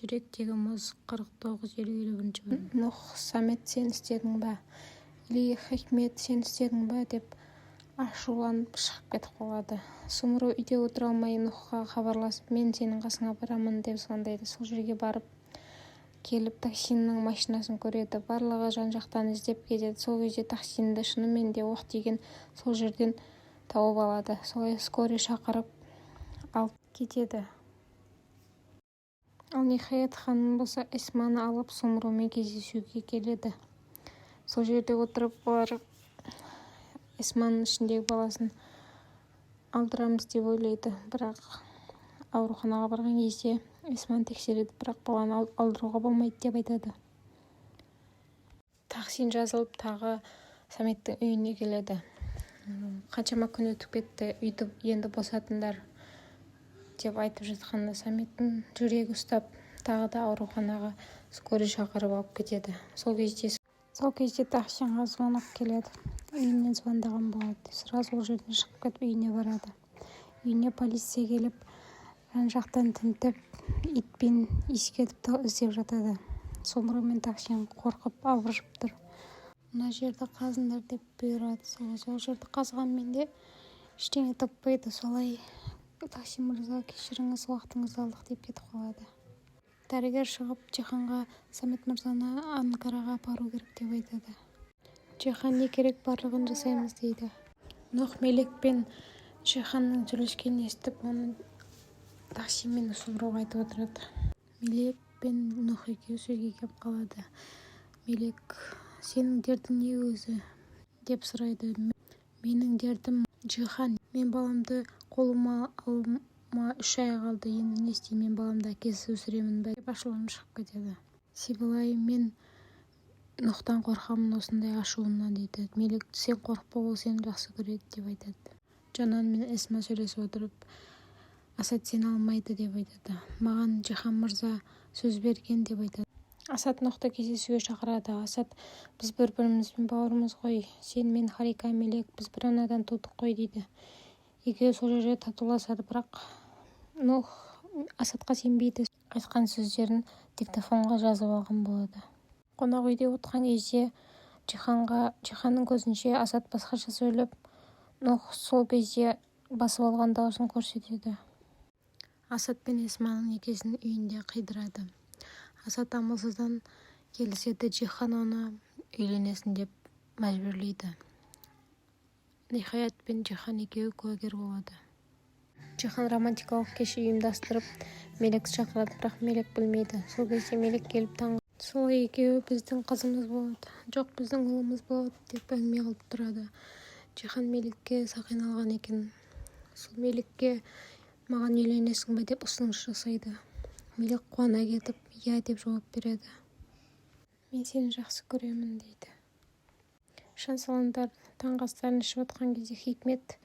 Жүректегі мұз 49-50. Нұх, Самет, сен істедің ба? Или Хикмет, сен істедің ба? Деп ашуланып шығып кетіп қалады. Сумру үйде отыра алмай Нұхқа хабарласып, мен сенің қасыңа барамын деп звондайды. Сол жерге барып келіп таксиннің машинасын көреді. Барлығы жан-жақтан іздеп кетеді. Сол кезде таксинді шынымен де оқ тиген сол жерден тауып алады. Солай скорый шақырып алып кетеді. Ал Ниһаят ханым болса Эсманы алып Сумрумен кездесуге келеді. Сол жерде отырып олар Эсманың ішіндегі баласын алдырамыз деп ойлайды. Бірақ ауруханаға барған кезде Эсманы тексереді, бірақ баланы алдыруға болмайды деп айтады. Таксин жазылып тағы Саметтің үйіне келеді. Қаншама күн өтіп кетті, үйді енді босатыңдар деп айтып жатқанда Саметтің жүрегі ұстап тағы да ауруханаға скорый шақырып алып кетеді. Сол кезде Таксинға звонок келеді. Үйінен звондаған болады. Сразу ол жерден шығып кетіп үйіне барады. Үйіне полиция келіп, жан-жақтан тінтіп, итпен иіскетіп іздеп жатады. Сумру мен Таксин қорқып абыржып тұр. Мына жерді қазыңдар деп бұйырады. Сол жерді қазғанмен де ештеңе таппайды. Солай Таксин мырза, кешіріңіз, уақытыңызды алдық деп кетіп қалады. Дәрігер шығып Джиханға Самет мырзаны Анкараға апару керек деп айтады. Джихан не керек, барлығын жасаймыз дейді. Нұх Мелек пен Джиханның сөйлескенін естіп, оны Таксин мен Сумруға айтып отырады. Мелек пен Нұх екеуі сөзге келіп қалады. Мелек, сенің дертің не өзі? Деп сұрайды. Менің дертім Джихан. Мен баламды қолыма алуыма 3 ай қалды. Енді не істеймін, мен баламды әкесіз өсіремін бе? Деп ашуланып шығып кетеді. Сибилай, мен Нұхтан қорқамын осындай ашуынан дейді. Мелек, сен қорықпа, ол сені жақсы көреді деп айтады. Джанан мен Эсма сөйлесіп отырып, Асад сені алмайды деп айтады. Маған Джихан мырза сөз берген деп айтады. Асад Нұхты кездесуге шақырады. Асад, біз бір-бірімізбен бауырымыз ғой. Сен, мен, Харика, Мелек, біз бір анадан тудық қой дейді. Екеуі сол жерде татуласады, бірақ Нұх Асадқа сенбейді. Айтқан сөздерін диктофонға жазып алған болады. Қонақ үйде отырған кезде Джиханның көзінше Асад басқаша сөйлеп, Нұх сол кезде басып алған дауысын көрсетеді. Асад пен Эсманың некесін үйінде қидырады. Асад амалсыздан келіседі, Джихан оны үйленесін деп мәжбүрлейді. Ниһаят пен Джихан екеуі куәгер болады. Джихан романтикалық кеш ұйымдастырып, Мелек шақырады, бірақ Мелек білмейді. Сол кезде Мелек келіп таңғы. Солай екеуі біздің қызымыз болады, жоқ біздің ұлымыз болады деп әңгіме қылып тұрады. Джихан Мелекке сақиналған екен. Сол Мелекке маған үйленесің бе деп ұсыныс жасайды. Мелек қуана кетіп, иә деп жауап береді. Мен сені жақсы көремін дейді. Шансаландар таңғы астарын ішіп отқан кезде Хикмет,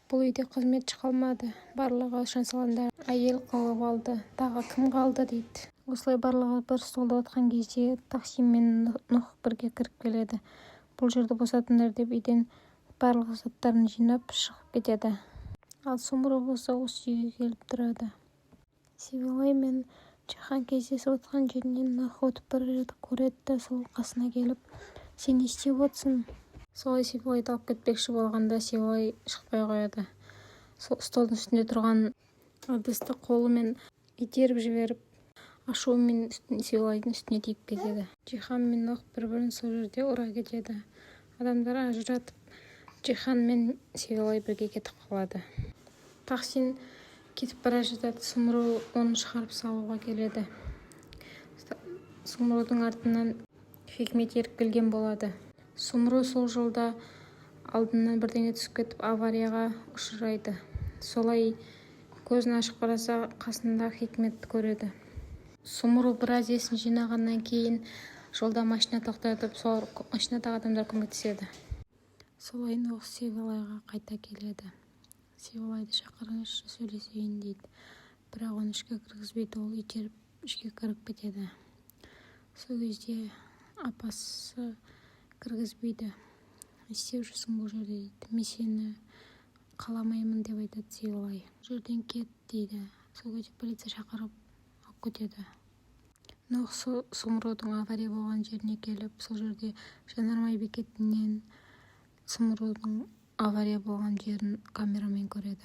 бұл үйде қызметші қалмады. Барлығы шансаландар әйел қылып алды. Тағы кім қалды дейді. Осылай барлығы бір столда отқан кезде Таксин мен Нұх бірге кіріп келеді. Бұл жерді босатыңдар деп үйден барлық заттарын жинап шығып кетеді. Ал Сумру болса осы үйге келіп тұрады. Сибилай мен Джихан кездесіп отқан жерінен Нұх өтіп бара жатып көреді, сол қасына келіп, сен не істеп отырсың? Солай Сибилайды алып кетпекші болғанда Сибилай шықпай қояды. Сол столдың үстінде тұрған ыдысты қолымен итеріп жіберіп, ашуымен Сибилайдың үстіне тиіп кетеді. Джихан мен Нұх бір-бірін сол жерде ұра кетеді. Адамдар ажыратып, Джихан мен Сибилай бірге кетіп қалады. Таксин кетіп бара жатады. Сумру оны шығарып салуға келеді. Сумрудың артынан Хикмет еріп келген болады. Сумру сол жолда алдынан бірдеңе түсіп кетіп аварияға ұшырайды. Солай көзін ашып қараса, қасында Хикметті көреді. Сумру біраз есін жинағаннан кейін жолда машина тоқтатып, сол машинадағы адамдар көмектеседі. Солай Нұх Сибилайға қайта келеді. Сибилайды шақырыңызшы, сөйлесейін дейді. Бірақ оны ішке кіргізбейді, ол итеріп ішке кіріп кетеді. Сол кезде апасы кіргізбейді. Не істеп жүрсің бұл жерде дейді. Мен сені қаламаймын деп айтады Сибилай. Жерден кет дейді. Сол кезде полиция шақырып алып кетеді. Нох Сумрудун авария болгон жерине келип, сол жерде жанармай бекетинен Сумрудун авария болгон жерин камерамен көрөт.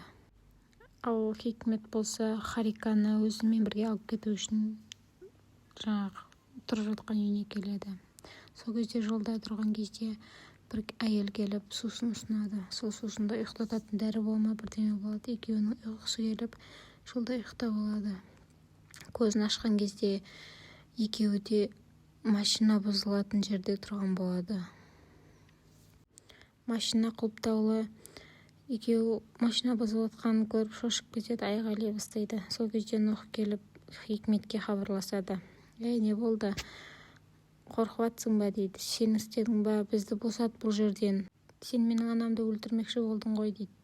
Ал Хикмет болсо Хариканы өзү менен бирге алып кетүү үчүн жанагы туруп жаткан үйүнө келет. Сол кезде жолдо турган кезде bir ayol kelip suusunu sunadi. Сол суусунда уктататын дәрі болма бірдеме болады. Экөөнүн уйкусу келип, жолда уктап алады. Көзүн ачкан кезде экөөү де машина бузулатын жерде турган болот. Машина кулптаулы экөө машина бузулуп атканын көрүп шошуп кетет, айгайлай баштайт. Сол кезде Нох келип Хикметке кабарлашат. Не болду? Коркуп атсыңбы дейт. Сен истедиң ба? Бизди босат бул жерден. Сен менин анамды өлтүрмөкчү болдуң ғой дейт.